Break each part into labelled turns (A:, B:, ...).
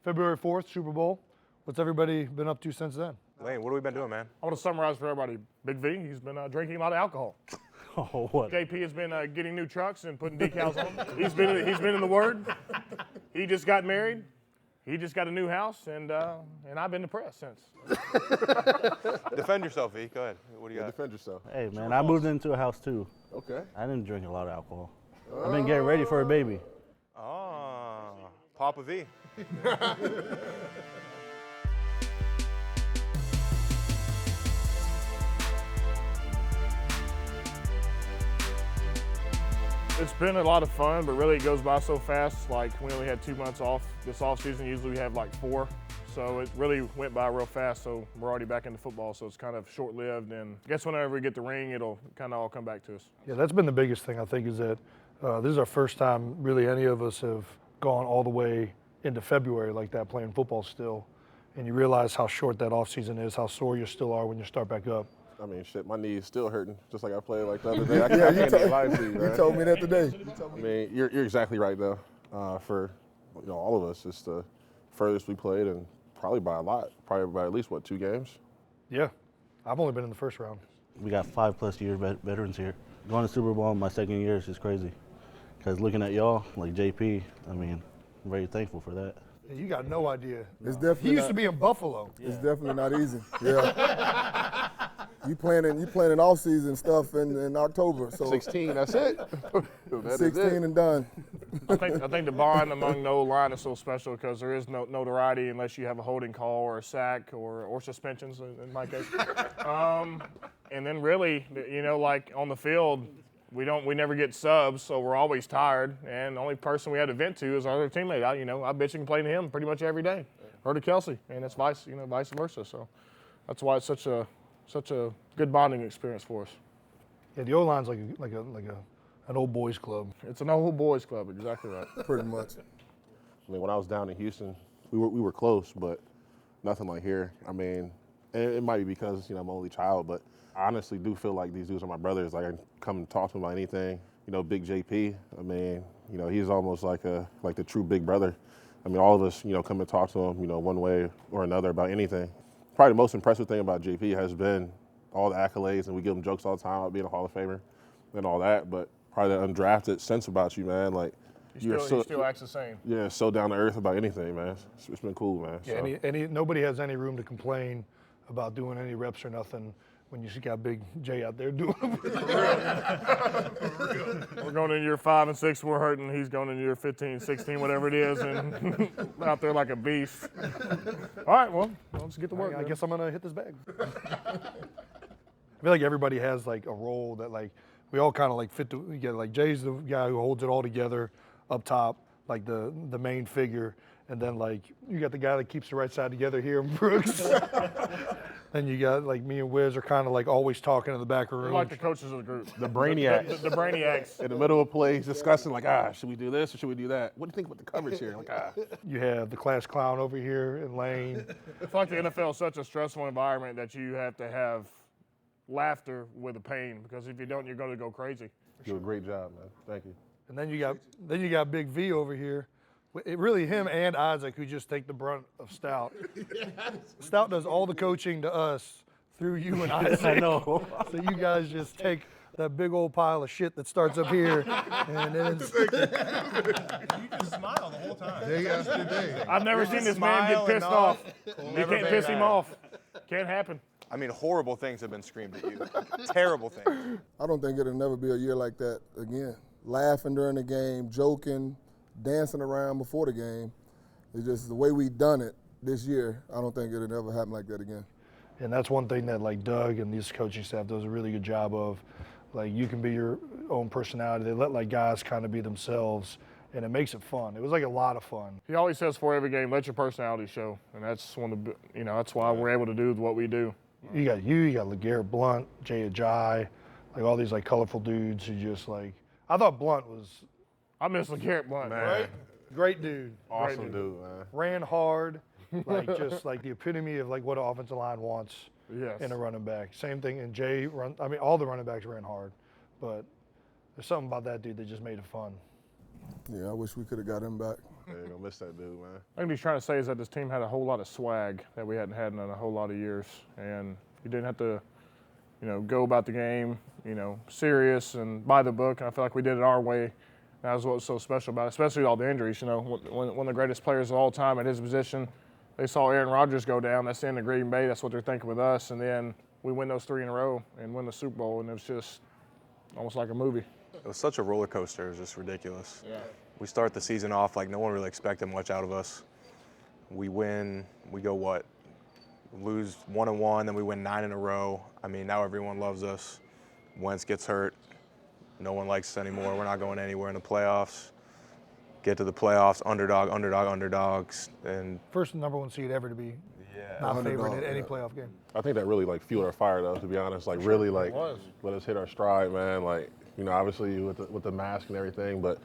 A: February 4th, Super Bowl. What's everybody been up to since then?
B: Lane, what have we been doing, man?
C: I want to summarize for everybody. Big V, he's been drinking a lot of alcohol.
D: Oh, what?
C: JP has been getting new trucks and putting decals on them. He's been in the Word. He just got married. He just got a new house, and I've been depressed since.
B: Defend yourself, V. Go ahead. What do you got?
E: Defend yourself.
D: Hey, man, I moved into a house too.
E: Okay.
D: I didn't drink a lot of alcohol. I've been getting ready for a baby.
B: Oh, Papa V.
C: It's been a lot of fun, but really it goes by so fast. Like, we only had 2 months off this off season. Usually we have like 4. So it really went by real fast. So we're already back into football. So it's kind of short-lived. And I guess whenever we get the ring, it'll kind of all come back to us.
A: Yeah, that's been the biggest thing, I think, is that this is our first time really any of us have gone all the way into February like that playing football still. And you realize how short that offseason is, how sore you still are when you start back up.
E: I mean, shit, my knee's still hurting, just like I played like the other day. I can't even lie to you, man.
F: You told me that today.
E: I mean, you're exactly right, though. For all of us, it's the furthest we played, and probably by a lot, probably by at least, 2 games?
A: Yeah, I've only been in the first round.
D: We got 5+ year veterans here. Going to Super Bowl in my second year is just crazy. Because looking at y'all, like JP, I mean, I'm very thankful for that.
A: You got no idea.
F: It's definitely
A: He used to be in Buffalo.
F: It's definitely not easy. Yeah. You planning off-season stuff in October. So
E: 16, that's it. That is
F: 16
E: it.
F: and done.
C: I think the bond among the line is so special because there is no notoriety unless you have a holding call or a sack or suspensions in my case. And then really, like on the field, we never get subs, so we're always tired. And the only person we had to vent to is our other teammate. I bitch and complain to him pretty much every day, or to Kelce, and it's vice versa. So that's why it's such a good bonding experience for us.
A: Yeah, the O-line's like an old boys club.
C: It's an old boys club, exactly right.
F: Pretty much.
E: I mean, when I was down in Houston, we were close, but nothing like here. I mean, it might be because, I'm an only child, but I honestly do feel like these dudes are my brothers. Like, I can come and talk to them about anything. Big JP, I mean, he's almost like the true big brother. I mean, all of us, come and talk to him, one way or another about anything. Probably the most impressive thing about JP has been all the accolades, and we give him jokes all the time about being a Hall of Famer and all that, but probably the undrafted sense about you, man. Like,
C: He still acts the same.
E: Yeah, so down to earth about anything, man. It's been cool, man.
A: Yeah,
E: So.
A: nobody has any room to complain about doing any reps or nothing when you just got Big J out there doing them.
C: We're going into year 5 and 6, we're hurting. He's going into year 15, 16, whatever it is, and out there like a beast. All right, well, let's get to work.
A: I guess I'm gonna hit this bag. I feel like everybody has like a role that like we all kind of like fit together. Like Jay's the guy who holds it all together up top, like the main figure, and then like you got the guy that keeps the right side together here, Brooks. Then you got like me and Wiz are kind of like always talking in the back room.
C: We're like the coaches of the group.
E: The brainiacs.
C: The brainiacs.
E: In the middle of plays, discussing like, should we do this or should we do that? What do you think about the coverage here? Like,
A: You have the class clown over here in Lane.
C: It's like the NFL is such a stressful environment that you have to have laughter with the pain, because if you don't, you're going to go crazy.
E: You do a great job, man. Thank you.
A: And then you got Big V over here. Really him and Isaac who just take the brunt of Stout. Stout does all the coaching to us through you and Isaac.
D: I know.
A: So you guys just take that big old pile of shit that starts up here and then it's
G: You just smile the whole time.
F: Day after day.
C: I've never seen this man get pissed off. You can't piss him off. Can't happen.
B: I mean, horrible things have been screamed at you. Terrible things.
F: I don't think it'll never be a year like that again. Laughing during the game, joking, dancing around before the game. It's just the way we done it this year. I don't think it'll ever happen like that again.
A: And that's one thing that like Doug and this coaching staff does a really good job of. Like you can be your own personality. They let like guys kind of be themselves, and it makes it fun. It was like a lot of fun.
C: He always says for every game, let your personality show, and that's one of the, that's why we're able to do what we do.
A: You got LeGarrette Blunt, Jay Ajayi, like all these like colorful dudes who just like. I thought Blunt was.
C: I miss LeGarrette Blunt,
E: Man.
C: right?
A: Great dude.
E: Awesome dude, man.
A: Ran hard, like just like the epitome of like what an offensive line wants
C: Yes.
A: in a running back. Same thing. And Jay all the running backs ran hard, but there's something about that dude that just made it fun.
F: Yeah, I wish we could have got him back.
E: Yeah, you're gonna miss that dude, man.
C: I think what he's trying to say is that this team had a whole lot of swag that we hadn't had in a whole lot of years, and you didn't have to, go about the game, serious and by the book. And I feel like we did it our way. That was what was so special about it, especially with all the injuries. One of the greatest players of all time at his position, they saw Aaron Rodgers go down. That's the end of Green Bay. That's what they're thinking with us. And then we win those 3 in a row and win the Super Bowl, and it was just almost like a movie.
B: It was such a roller coaster. It was just ridiculous.
C: Yeah.
B: We start the season off like no one really expected much out of us. We win. We go what? Lose 1-1, then we win 9 in a row. I mean, now everyone loves us. Wentz gets hurt. No one likes us anymore. We're not going anywhere in the playoffs. Get to the playoffs, underdogs, and
A: First and number 1 seed ever to be not favored in any playoff game.
E: I think that really like fueled our fire though, to be honest. Like really like let us hit our stride, man. Like, obviously with the mask and everything, but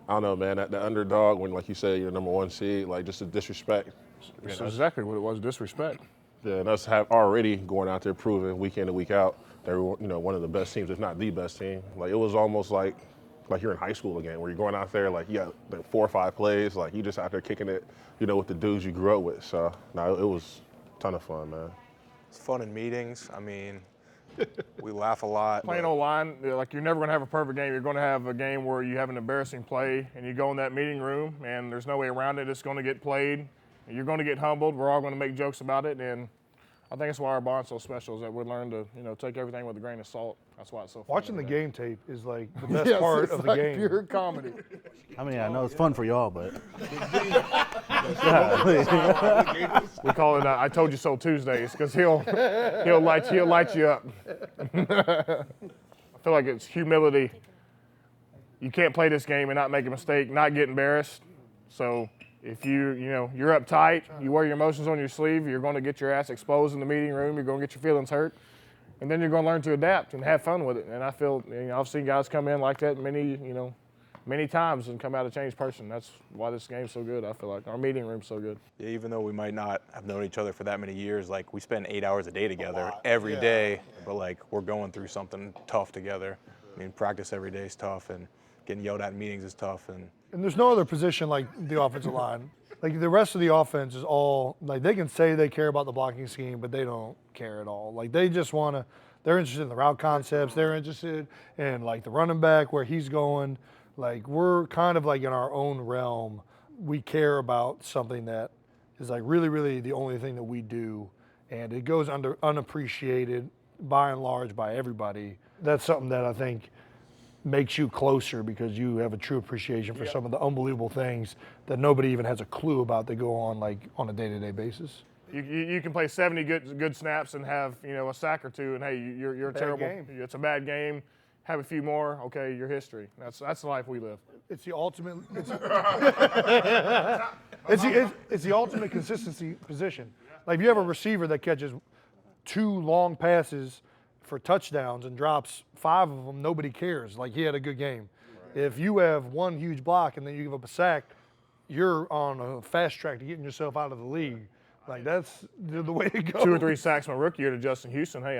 E: I don't know, man, that underdog when, like you said, you're number 1 seed, like just a disrespect.
C: That's exactly what it was, disrespect.
E: Yeah, and us have already going out there proving week in and week out that we're, one of the best teams, if not the best team. Like it was almost like you're in high school again, where you're going out there like you got like 4 or 5 plays, like you just out there kicking it, with the dudes you grew up with. So no, it was a ton of fun, man.
B: it's fun in meetings. I mean, we laugh a lot.
C: Playing O-line, like you're never going to have a perfect game. You're going to have a game where you have an embarrassing play and you go in that meeting room and there's no way around it. It's going to get played. You're going to get humbled. We're all going to make jokes about it. And I think that's why our bond's so special, is that we learn to, take everything with a grain of salt. That's why it's so fun.
A: Watching the game tape is like the best part of the game.
F: Pure comedy.
D: I mean, I know it's fun for y'all, but
C: We call it I told you so Tuesdays, because he'll light you up. I feel like it's humility. You can't play this game and not make a mistake, not get embarrassed. So if you're uptight, you wear your emotions on your sleeve, you're going to get your ass exposed in the meeting room, you're going to get your feelings hurt, and then you're going to learn to adapt and have fun with it. And I feel, I've seen guys come in like that many times and come out a changed person. That's why this game's so good. I feel like our meeting room's so good.
B: Yeah, even though we might not have known each other for that many years, like we spend 8 hours a day together every day, but like we're going through something tough together. I mean, practice every day is tough, and getting yelled at in meetings is tough. And
A: there's no other position like the offensive line. Like the rest of the offense is all, like they can say they care about the blocking scheme, but they don't care at all. Like they just want to, they're interested in the route concepts. They're interested in like the running back, where he's going. Like we're kind of like in our own realm. We care about something that is like really, really the only thing that we do. And it goes unappreciated by and large by everybody. That's something that I think makes you closer, because you have a true appreciation for some of the unbelievable things that nobody even has a clue about that go on like on a day-to-day basis.
C: You can play 70 good snaps and have a sack or two, and hey, you're terrible.
A: Game.
C: It's a bad game. Have a few more, okay, your history. That's the life we live.
A: It's the ultimate. It's the ultimate consistency position. Like if you have a receiver that catches 2 long passes for touchdowns and drops 5 of them, nobody cares. Like he had a good game. Right. If you have 1 huge block and then you give up a sack, you're on a fast track to getting yourself out of the league. Like that's the way it goes.
C: 2 or 3 sacks my rookie year to Justin Houston. Hey,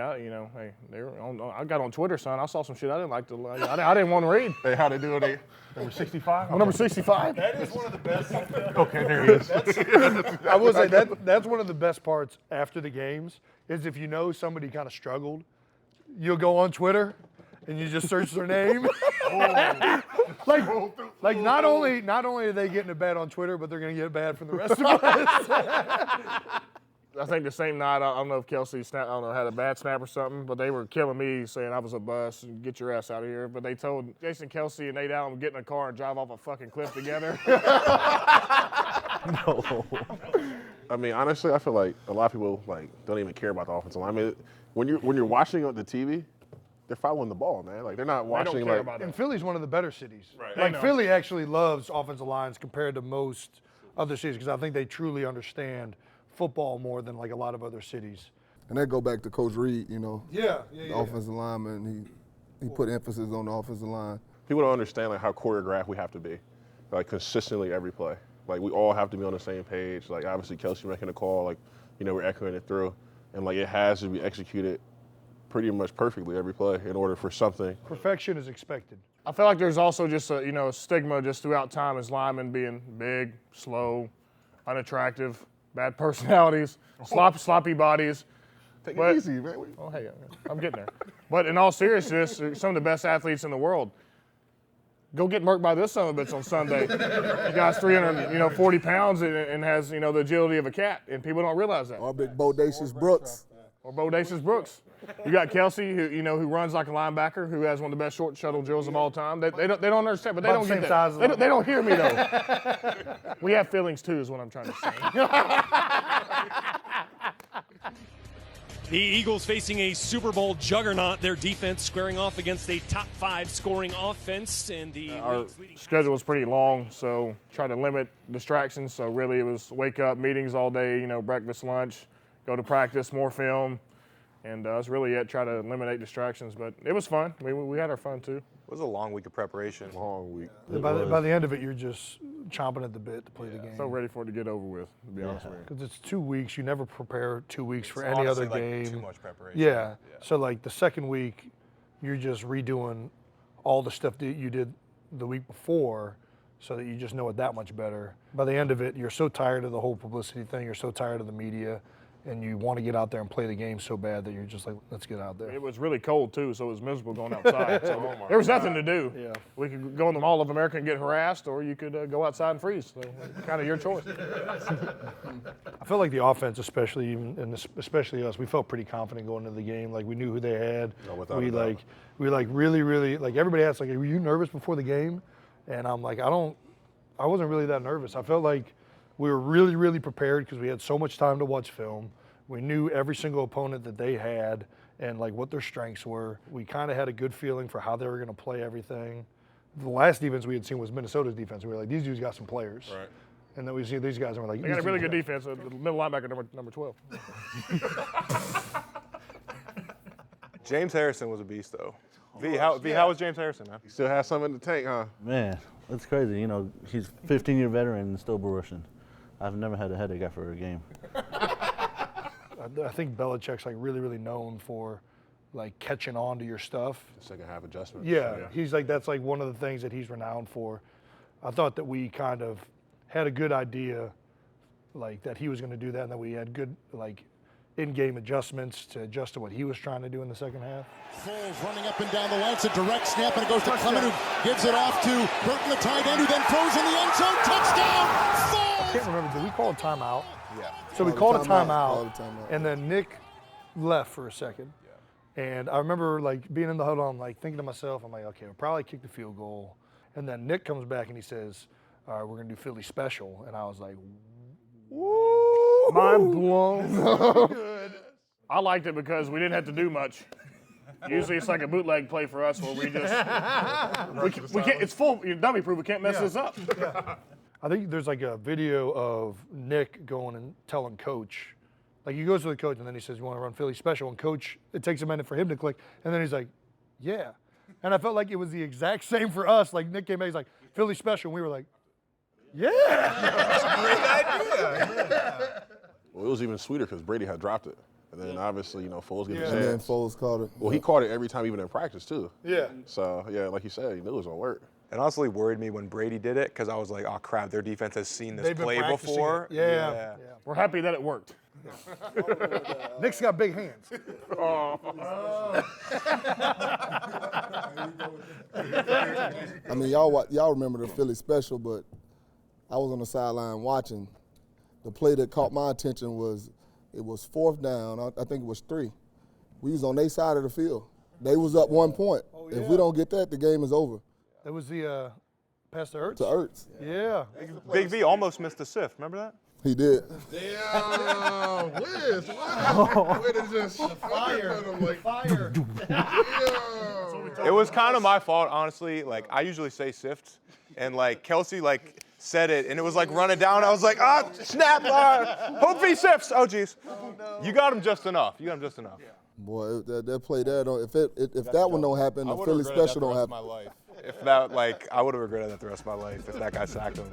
C: they were I got on Twitter, son. I saw some shit I didn't like to. I didn't want to read.
E: Hey, how they do it? Number 65?
C: I'm number 65.
G: That is one of the best.
E: Okay, there he is.
A: I will say that's one of the best parts after the games is if you know somebody kind of struggled, you'll go on Twitter and you just search their name. like not only are they getting it bad on Twitter, but they're going to get it bad from the rest of us.
C: I think the same night, I don't know if Kelce had a bad snap or something, but they were killing me, saying I was a bust and get your ass out of here. But they told Jason Kelce and Nate Allen to get in a car and drive off a fucking cliff together.
D: no.
E: I mean, honestly, I feel like a lot of people like don't even care about the offensive line. I mean, when you're watching on the TV, they're following the ball, man. Like they're not watching.
C: They don't care
E: like,
C: about
A: And
C: it.
A: Philly's one of the better cities.
G: Right.
A: Like Philly actually loves offensive lines compared to most other cities, because I think they truly understand football more than like a lot of other cities.
F: And that go back to Coach Reed,
A: Yeah.
F: the offensive lineman. He put emphasis on the offensive line.
E: people don't understand like how choreographed we have to be, like consistently every play. Like we all have to be on the same page. Like obviously Kelce making the call, like we're echoing it through, and like it has to be executed pretty much perfectly every play in order for something.
A: Perfection is expected.
C: I feel like there's also just a stigma just throughout time as linemen being big, slow, unattractive, bad personalities, sloppy bodies.
E: Take it easy, man.
C: Oh, hey, I'm getting there. But in all seriousness, they're some of the best athletes in the world. Go get murked by this son of a bitch on Sunday. The guy's 340 pounds and has, the agility of a cat, and people don't realize that.
F: Or big Bodacious Brooks.
C: Or Bodacious Brooks. You got Kelce, who runs like a linebacker, who has one of the best short shuttle drills of all time. They don't understand, but they don't get that. They don't hear me though. We have feelings too, is what I'm trying to say.
H: The Eagles facing a Super Bowl juggernaut. Their defense squaring off against a top 5 scoring offense. And
C: our schedule was pretty long, so try to limit distractions. So really it was wake up, meetings all day, breakfast, lunch, go to practice, more film. And that's really it, try to eliminate distractions. But it was fun. We had our fun too.
B: It was a long week of preparation.
E: Long week.
A: By the end of it, you're just chomping at the bit to play the game.
C: So ready for it to get over with, to be honest with you.
A: Because it's 2 weeks. You never prepare 2 weeks for
B: It's
A: any
B: honestly,
A: other game.
B: Too much preparation.
A: Yeah. So like the second week, you're just redoing all the stuff that you did the week before, so that you just know it that much better. By the end of it, you're so tired of the whole publicity thing. You're so tired of the media. And you want to get out there and play the game so bad that you're just like, let's get out there.
C: It was really cold too, so it was miserable going outside. So there was nothing to do.
A: Yeah.
C: We could go in the Mall of America and get harassed, or you could go outside and freeze. So kind of your choice.
A: I felt like the offense, especially especially us, we felt pretty confident going into the game. Like we knew who they had.
E: No, without a doubt.
A: We really like everybody asked like, were you nervous before the game? And I'm like, I wasn't really that nervous. I felt like we were really prepared because we had so much time to watch film. We knew every single opponent that they had and like what their strengths were. We kind of had a good feeling for how they were going to play everything. The last defense we had seen was Minnesota's defense. We were like, these dudes got some players.
E: Right.
A: And then we see these guys and we're like,
C: They got a really good defense. The middle linebacker, number 12.
B: James Harrison was a beast, though. How was James Harrison, man?
E: You still have some in the tank, huh?
D: Man, that's crazy. He's a 15-year veteran and still Russian. I've never had a headache after a game.
A: I think Belichick's like really known for like catching on to your stuff.
E: Second half adjustment.
A: Yeah, he's like, that's like one of the things that he's renowned for. I thought that we kind of had a good idea like that he was going to do that, and that we had good like in-game adjustments to adjust to what he was trying to do in the second half.
I: Foles running up and down the line. It's a direct snap, and it goes to Clement, who gives it off to Burton, the tight end, who then throws in the end zone. Touchdown, Foles!
A: I can't remember, did we call a timeout?
B: Yeah.
A: So we called a timeout, and then Nick left for a second. Yeah. And I remember like being in the huddle, I'm like thinking to myself, I'm like, okay, we'll probably kick the field goal. And then Nick comes back and he says, all right, we're going to do Philly special. And I was like, woo!
C: Mind blown. I liked it because we didn't have to do much. Usually it's like a bootleg play for us where we just, we can't, it's full, dummy proof, we can't mess this up.
A: Yeah. I think there's like a video of Nick going and telling Coach, like he goes to the coach and then he says, you want to run Philly special? And Coach, it takes a minute for him to click. And then he's like, yeah. And I felt like it was the exact same for us. Like Nick came back, he's like, Philly special. And we were like, yeah.
G: That's a great idea.
E: Well, it was even sweeter because Brady had dropped it. And then obviously, Foles gave his
F: And then
E: hands.
F: Foles caught it.
E: Well, he caught it every time, even in practice, too.
A: Yeah.
E: So, yeah, like you said, he knew it was going to work.
B: It honestly worried me when Brady did it because I was like, oh, crap, their defense has seen this
A: They've been
B: play
A: practicing
B: before.
A: it. Yeah.
C: We're happy that it worked.
A: Nick's got big hands.
F: I mean, y'all remember the Philly special, but I was on the sideline watching. The play that caught my attention was, it was fourth down. I think it was 3. We was on their side of the field. They was up 1 point. If we don't get that, the game is over.
A: That was the pass to Ertz?
F: To Ertz.
A: Yeah.
B: Big V almost missed a sift. Remember that?
F: He did.
G: Damn, Wiz, wow. Way to just fire. Fire.
B: It was kind of my fault, honestly. Like, I usually say sift, and like Kelce like said it, and it was like running down. I was like, snap, hope he sifts. Oh, geez. You got him just enough. You got him just enough.
F: Boy, that play there, if that one don't happen, the Philly special don't happen.
B: If that, I would have regretted that the rest of my life if that guy sacked him.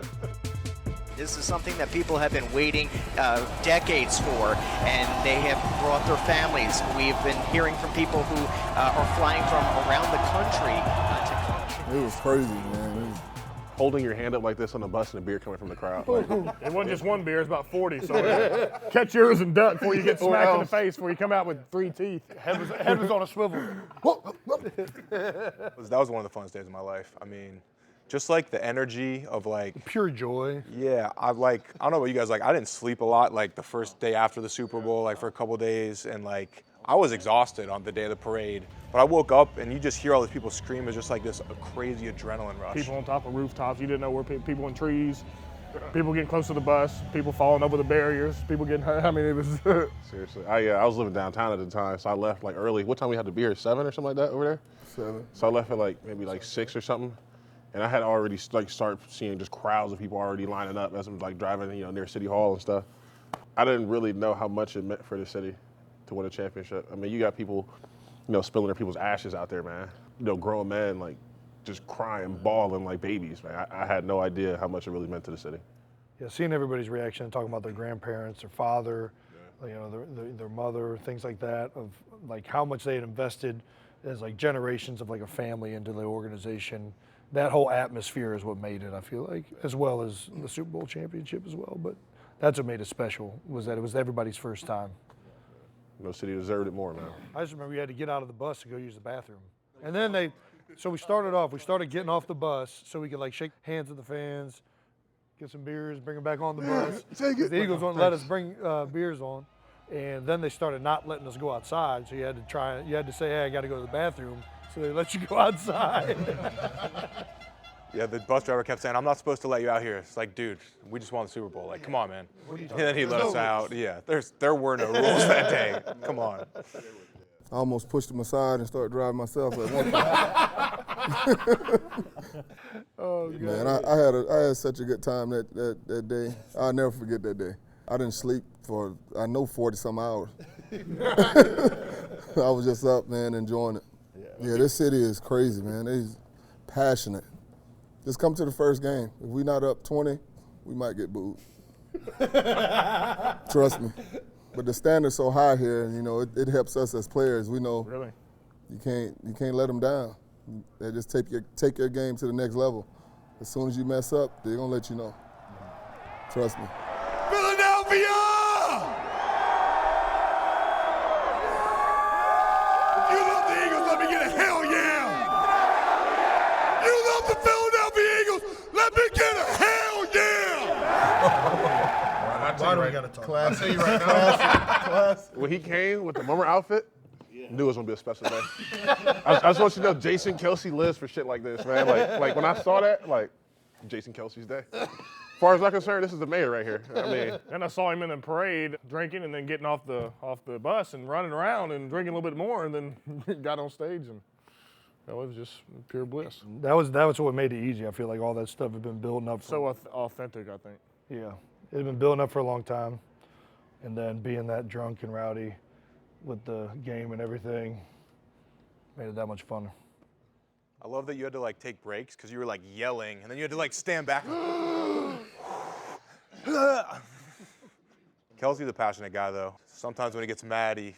J: This is something that people have been waiting decades for, and they have brought their families. We've been hearing from people who are flying from around the country to come.
F: It was crazy, man. It was,
E: Holding your hand up like this on the bus and a beer coming from the crowd. Like,
C: It wasn't just one beer, it's about 40. So catch yours and duck before you get smacked in the face, before you come out with 3 teeth.
A: Head was on a swivel.
B: That was one of the funnest days of my life. I mean, just like the energy of like
A: Pure joy.
B: Yeah, I don't know what you guys like. I didn't sleep a lot like the first day after the Super Bowl, like for a couple days, and like I was exhausted on the day of the parade. But I woke up and you just hear all these people scream. It's just like this crazy adrenaline rush.
C: People on top of rooftops, you didn't know where people in trees, people getting close to the bus, people falling over the barriers, people getting hurt. I mean, it was.
E: seriously, I was living downtown at the time, so I left like early. What time we had the beer? 7 or something like that over there?
F: 7.
E: So I left at like maybe like 6 or something. And I had already like started seeing just crowds of people already lining up as I'm like driving, near City Hall and stuff. I didn't really know how much it meant for the city to win a championship. I mean, you got people, spilling their people's ashes out there, man. Grown men like just crying, bawling like babies, man. I had no idea how much it really meant to the city.
A: Yeah, seeing everybody's reaction and talking about their grandparents, their father, their mother, things like that, of like how much they had invested as like generations of like a family into the organization. That whole atmosphere is what made it, I feel like, as well as the Super Bowl championship as well. But that's what made it special, was that it was everybody's first time.
E: No city deserved it more, man.
A: I just remember you had to get out of the bus to go use the bathroom. And then so we started getting off the bus so we could like shake hands with the fans, get some beers, bring them back on the bus. The Eagles wouldn't let us bring beers on. And then they started not letting us go outside, so you had to say, hey, I got to go to the bathroom. So they let you go outside.
B: Yeah, the bus driver kept saying, I'm not supposed to let you out here. It's like, dude, we just won the Super Bowl. Like, come on, man. And then he let us out. Yeah, there were no rules that day. Come on.
F: I almost pushed him aside and started driving myself at one point.
A: Oh, God.
F: Man, I had such a good time that day. I'll never forget that day. I didn't sleep for, 40-some hours. I was just up, man, enjoying it. Yeah, this city is crazy, man. They're passionate. Just come to the first game. If we're not up 20, we might get booed. Trust me. But the standard's so high here, and it helps us as players. We know
C: Really?
F: you can't let them down. They just take your game to the next level. As soon as you mess up, they're gonna let you know. Trust me.
G: Philadelphia! If you love the Eagles, let me get a hell yeah! You love the Philadelphia Eagles, let me get a hell yeah!
A: Why do we got to talk?
G: I'll tell you right now.
E: When he came with the Mummer outfit, knew it was gonna be a special day. I just want you to know, Jason Kelce lives for shit like this, man. Like when I saw that, like, Jason Kelce's day. As far as I'm concerned, this is the mayor right here. I mean,
C: And I saw him in the parade drinking and then getting off the bus and running around and drinking a little bit more and then got on stage and that was just pure bliss.
A: That was what made it easy. I feel like all that stuff had been building up.
C: So authentic, I think.
A: Yeah, it had been building up for a long time. And then being that drunk and rowdy with the game and everything made it that much funner.
B: I love that you had to like take breaks because you were like yelling and then you had to like stand back. Kelce's a passionate guy though. Sometimes when he gets mad, he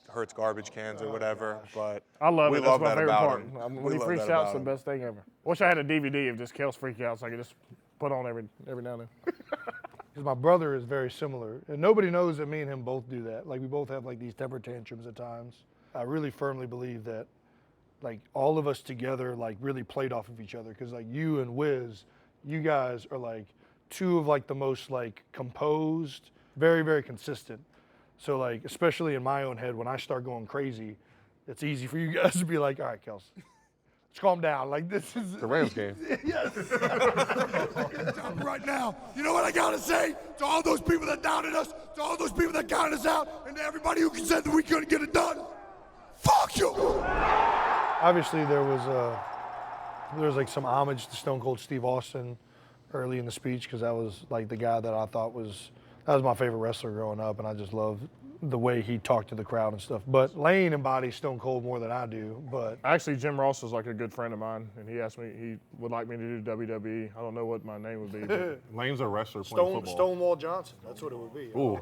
B: hurts garbage cans or whatever. But
C: I love
B: we
C: it.
B: love
C: That's my
B: that
C: favorite
B: about
C: part.
B: him.
C: When he
B: love
C: freaks
B: that
C: out,
B: about
C: it's the
B: him.
C: best thing ever. Wish I had a DVD of just Kelce freak out so I could just put on every now and then.
A: Because my brother is very similar. And nobody knows that me and him both do that. Like we both have like these temper tantrums at times. I really firmly believe that like all of us together like really played off of each other. Because like you and Wiz, you guys are like two of like the most like composed, very, very consistent. So like, especially in my own head, when I start going crazy, it's easy for you guys to be like, all right, Kelce, let's calm down. Like this is
E: the Rams game.
A: Yes.
G: Right now, you know what I gotta say to all those people that doubted us, to all those people that counted us out, and to everybody who said that we couldn't get it done? Fuck you!
A: Obviously, there was like some homage to Stone Cold Steve Austin early in the speech because that was like the guy that I thought was my favorite wrestler growing up, and I just loved the way he talked to the crowd and stuff. But Lane embodies Stone Cold more than I do. But
C: Actually, Jim Ross is like a good friend of mine, and he asked me he would like me to do WWE. I don't know what my name would be. But
E: Lane's a wrestler playing football.
A: Stonewall Johnson. That's what it would be.
E: Ooh,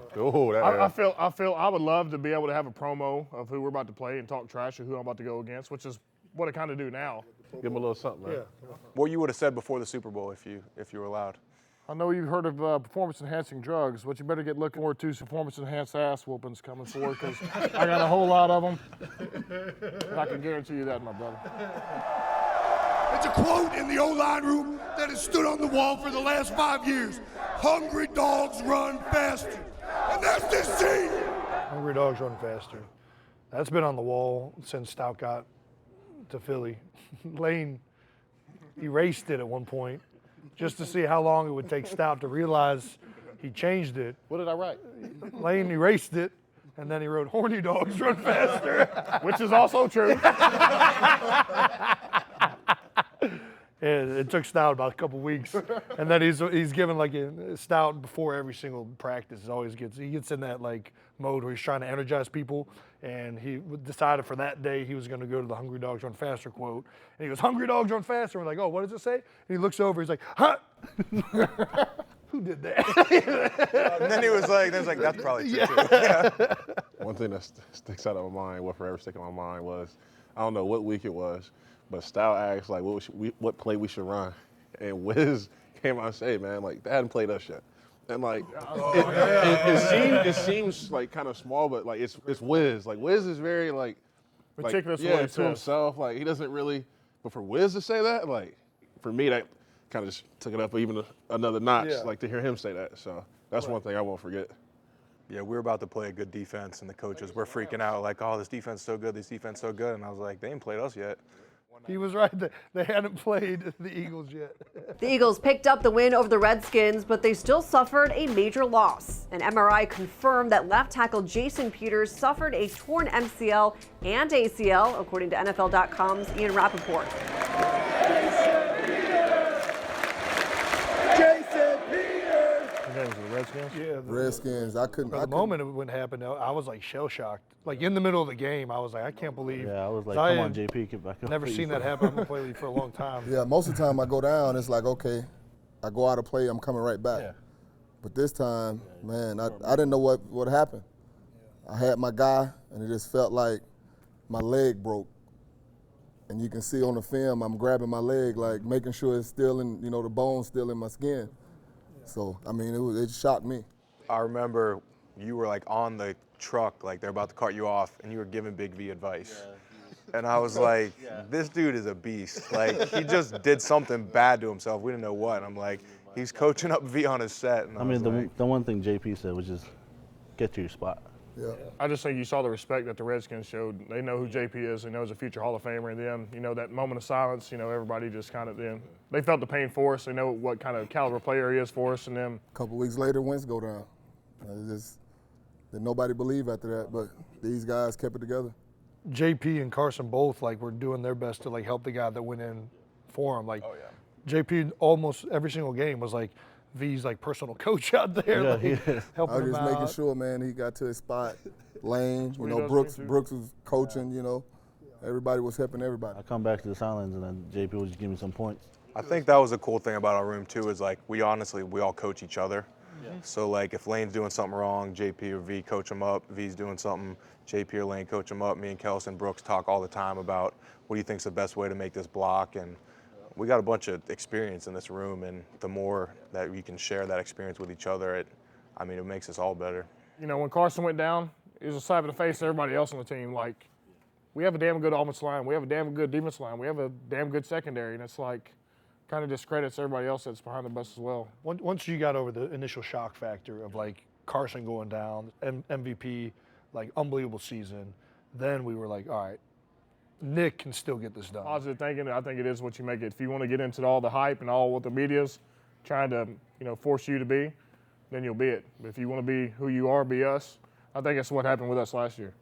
C: I feel I would love to be able to have a promo of who we're about to play and talk trash or who I'm about to go against, which is what I kind of do now.
E: Give him a little something, man.
A: Yeah.
B: What you would have said before the Super Bowl if you were allowed?
C: I know you've heard of performance-enhancing drugs, but you better get looking forward to some performance-enhanced ass whoopings coming forward, because I got a whole lot of them. And I can guarantee you that, my brother.
G: It's a quote in the O-line room that has stood on the wall for the last 5 years. Hungry dogs run faster. And that's this team.
A: Hungry dogs run faster. That's been on the wall since Stout got to Philly. Lane erased it at one point just to see how long it would take Stout to realize he changed it.
E: What did I write?
A: Lane erased it, and then he wrote, horny dogs run faster.
C: Which is also true.
A: It took Stout about a couple weeks, and then he's given like a Stout before every single practice. He gets in that like mode where he's trying to energize people, and he decided for that day he was going to go to the Hungry Dogs Run Faster quote, and he goes, Hungry Dogs Run Faster. We're like, oh, what does it say? And he looks over, he's like, huh? Who did that?
B: And then he was like, that's probably true too. Yeah.
E: One thing that sticks out of my mind, what forever stick in my mind was, I don't know what week it was, but Stout asked like what play we should run, and Wiz came out and said, man, like they hadn't played us yet, and like it seems like kind of small, but like it's Wiz. Like Wiz is very
C: meticulous
E: yeah, to himself. Like he doesn't really, but for Wiz to say that, like for me that kind of just took it up even another notch.
A: Yeah.
E: Like to hear him say that, so that's one thing I won't forget.
B: Yeah, we're about to play a good defense, and the coaches were freaking out like, oh, this defense is so good, and I was like, they ain't played us yet.
A: He was right. They hadn't played the Eagles yet.
K: The Eagles picked up the win over the Redskins, but they still suffered a major loss. An MRI confirmed that left tackle Jason Peters suffered a torn MCL and ACL, according to NFL.com's Ian Rappaport.
G: Jason Peters!
C: That was the Redskins?
A: Yeah.
F: Redskins, I couldn't.
A: The moment when it happened, I was like shell shocked. Like in the middle of the game, I was like, I can't believe.
D: Yeah, I was like,
A: I
D: come on,
A: had
D: JP, get back up.
A: Never
D: please.
A: seen that happen. I've been playing for a long time.
F: Yeah, most of the time I go down, it's like, okay, I go out of play, I'm coming right back.
A: Yeah.
F: But this time, man, I didn't know what happened. I had my guy, and it just felt like my leg broke. And you can see on the film, I'm grabbing my leg, like making sure it's still in, the bone's still in my skin. So, I mean, it shocked me.
B: I remember you were like on the truck, like they're about to cart you off, and you were giving Big V advice. Yeah. And I was like, this dude is a beast. Like, he just did something bad to himself. We didn't know what. And I'm like, he's coaching up V on his set. And
D: I mean, the one thing JP said was just get to your spot.
F: Yeah.
C: I just think you saw the respect that the Redskins showed. They know who JP is. They know he's a future Hall of Famer. And then, that moment of silence, everybody just kind of they felt the pain for us. They know what kind of caliber player he is for us. And then
F: A couple weeks later, Wentz go down. Did nobody believe after that, but these guys kept it together.
A: JP and Carson both were doing their best to help the guy that went in for him. JP almost every single game was like V's personal coach out there, helping
F: I was
A: him
F: just
A: out.
F: making sure, man, he got to his spot. Lane,
C: what he does
F: Brooks
C: to me, too.
F: Brooks was coaching, everybody was helping everybody.
D: I come back to the sidelines, and then JP would just give me some points.
B: I think that was a cool thing about our room too, is we all coach each other. Yeah. So if Lane's doing something wrong, JP or V coach him up. V's doing something, JP or Lane coach him up. Me and Kelce and Brooks talk all the time about what do you think's the best way to make this block, and we got a bunch of experience in this room, and the more that we can share that experience with each other, it makes us all better.
C: when Carson went down, it was a slap in the face to everybody else on the team. We have a damn good offensive line. We have a damn good defensive line. We have a damn good secondary, and it's kind of discredits everybody else that's behind the bus as well.
A: Once you got over the initial shock factor of Carson going down, MVP, unbelievable season, then we were like, all right, Nick can still get this done.
C: Positive thinking, I think it is what you make it. If you want to get into all the hype and all what the media's trying to, force you to be, then you'll be it. But if you want to be who you are, be us, I think that's what happened with us last year.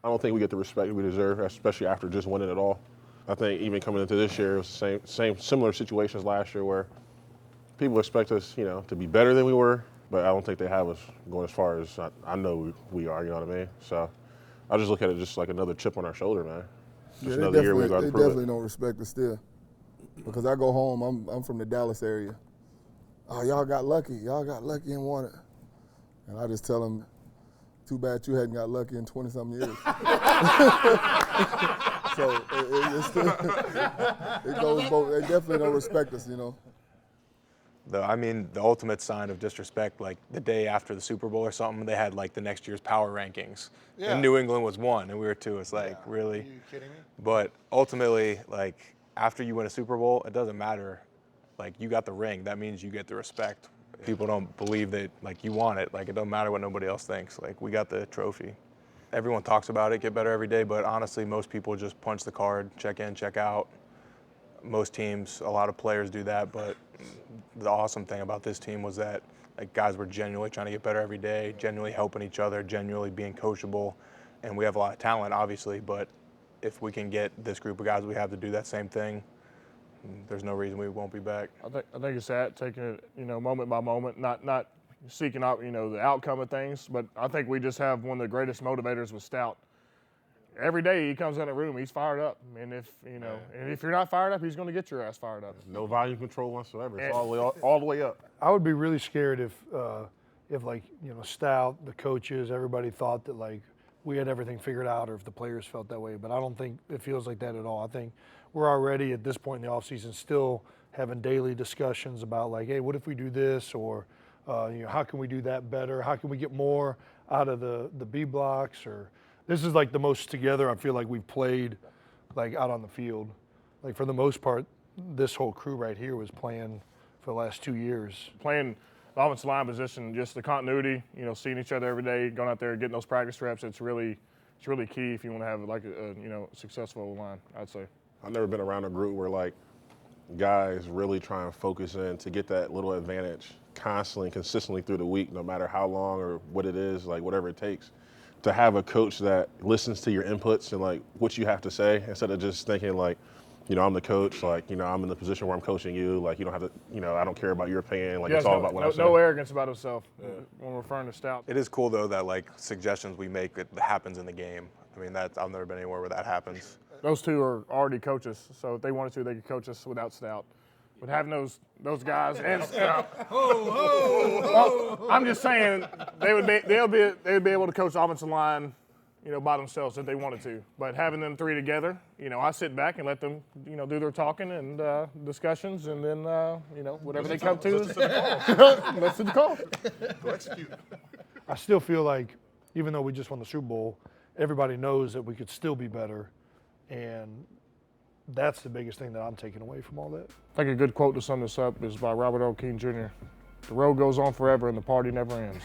E: I don't think we get the respect we deserve, especially after just winning it all. I think even coming into this year, it was the same similar situations last year where people expect us, to be better than we were, but I don't think they have us going as far as I know we are, you know what I mean? So I just look at it just like another chip on our shoulder, man. Just another year we got to prove it.
F: They definitely don't respect us still. Because I go home, I'm from the Dallas area. Oh, y'all got lucky. Y'all got lucky and won it. And I just tell them, too bad you hadn't got lucky in 20-something years. So it goes both. They definitely don't respect us, you know.
B: The ultimate sign of disrespect, like the day after the Super Bowl or something, they had like the next year's power rankings.
A: Yeah.
B: And New England was 1 and we were 2. It's like, really?
A: Are you kidding me?
B: But ultimately, like after you win a Super Bowl, it doesn't matter. Like you got the ring, that means you get the respect. People don't believe that like you want it. Like it doesn't matter what nobody else thinks. Like we got the trophy. Everyone talks about it, get better every day, but honestly, most people just punch the card, check in, check out. Most teams, a lot of players do that, but the awesome thing about this team was that like guys were genuinely trying to get better every day, genuinely helping each other, genuinely being coachable, and we have a lot of talent, obviously, but if we can get this group of guys we have to do that same thing, there's no reason we won't be back.
C: I think it's that, taking it, moment by moment, not seeking out, the outcome of things, but I think we just have one of the greatest motivators with Stout. Every day he comes in the room, he's fired up, and if you're not fired up, he's going to get your ass fired up.
E: No volume control whatsoever. It's all the way up.
A: I would be really scared if like Stout, the coaches, everybody thought that like we had everything figured out, or if the players felt that way. But I don't think it feels like that at all. I think we're already at this point in the offseason still having daily discussions about like, hey, what if we do this, or how can we do that better? How can we get more out of the B blocks? Or this is like the most together I feel like we've played like out on the field. Like for the most part, this whole crew right here was playing for the last 2 years.
C: Playing the offensive line position, just the continuity, seeing each other every day, going out there, getting those practice reps, it's really key if you want to have like a successful line, I'd say.
E: I've never been around a group where like guys really try and focus in to get that little advantage constantly and consistently through the week, no matter how long or what it is, like whatever it takes. To have a coach that listens to your inputs and like what you have to say, instead of just thinking like, I'm the coach, like, I'm in the position where I'm coaching you, like you don't have to, I don't care about your opinion, like it's all about what I say.
C: No arrogance about himself when referring to Stout.
B: It is cool though that like suggestions we make, it happens in the game. I mean, I've never been anywhere where that happens.
C: Those two are already coaches, so if they wanted to, they could coach us without Stout. But having those guys, and I'm just saying they would be able to coach the offensive line, by themselves if they wanted to. But having them three together, I sit back and let them, do their talking and discussions, and then whatever they come to, let's do the call.
A: I still feel like even though we just won the Super Bowl, everybody knows that we could still be better, and that's the biggest thing that I'm taking away from all that.
C: I think a good quote to sum this up is by Robert L. King Jr. The road goes on forever and the party never ends.